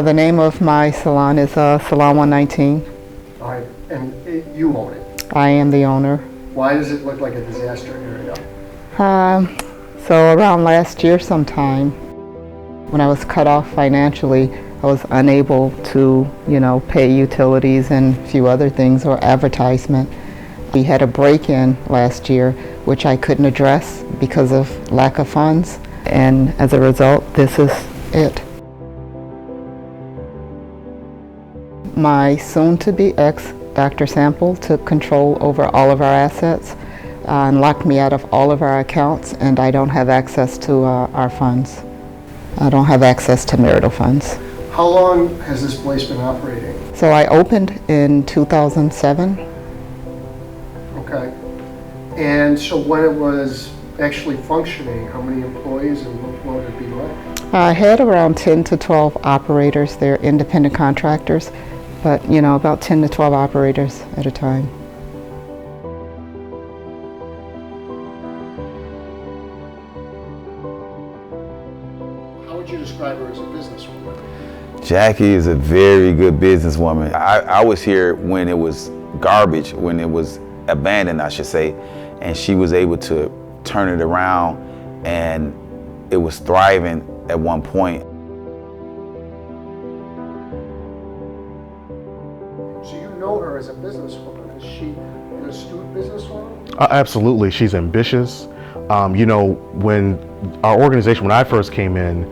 The name of my salon is Salon 119. All right, and you own it. I am the owner. Why does it look like a disaster area? So around last year sometime, when I was cut off financially, I was unable to, pay utilities and a few other things or advertisement. We had a break-in last year, which I couldn't address because of lack of funds. And as a result, this is it. My soon-to-be ex, Dr. Sample, took control over all of our assets and locked me out of all of our accounts, and I don't have access to our funds. I don't have access to marital funds. How long has this place been operating? So I opened in 2007. Okay. And so when it was actually functioning, how many employees and what would it be like? I had around 10 to 12 operators. They're independent contractors, but about 10 to 12 operators at a time. How would you describe her as a businesswoman? Jackie is a very good businesswoman. I was here when it was garbage, when it was abandoned, I should say, and she was able to turn it around, and it was thriving at one point. So you know her as a businesswoman. Is she an astute businesswoman? Absolutely, she's ambitious. When our organization, when I first came in,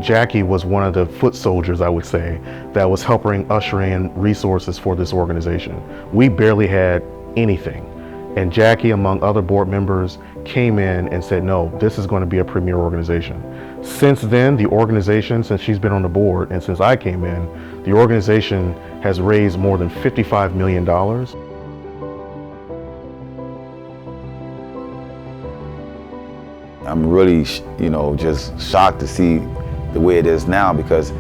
Jackie was one of the foot soldiers, I would say, that was helping usher in resources for this organization. We barely had anything. And Jackie, among other board members, came in and said, no, this is going to be a premier organization. Since then, the organization, since she's been on the board and since I came in, the organization has raised more than $55 million. I'm really, just shocked to see the way it is now, because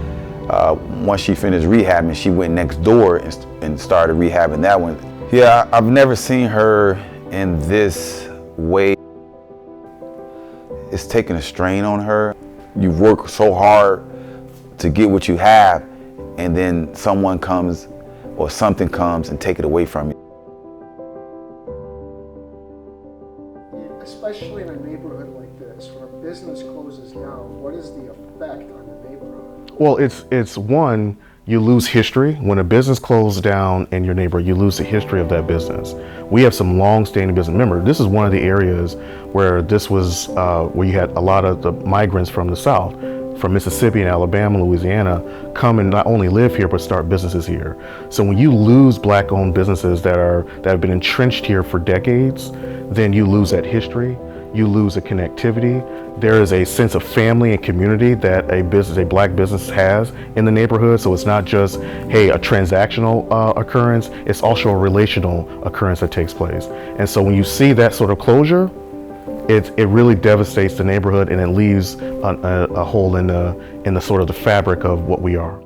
once she finished rehabbing, she went next door and started rehabbing that one. Yeah, I've never seen her in this way. It's taking a strain on her. You've worked so hard to get what you have, and then someone comes or something comes and take it away from you. Especially in a neighborhood like this, when a business closes down, what is the effect on the neighborhood? Well, it's one, you lose history. When a business closes down in your neighborhood, you lose the history of that business. We have some long-standing business. Remember, this is one of the areas where this was, where you had a lot of the migrants from the South, from Mississippi and Alabama, Louisiana, come and not only live here, but start businesses here. So when you lose Black-owned businesses that have been entrenched here for decades, then you lose that history, you lose a connectivity. There is a sense of family and community that a Black business has in the neighborhood. So it's not just, hey, a transactional occurrence, it's also a relational occurrence that takes place. And so when you see that sort of closure, it really devastates the neighborhood, and it leaves a hole in the sort of the fabric of what we are.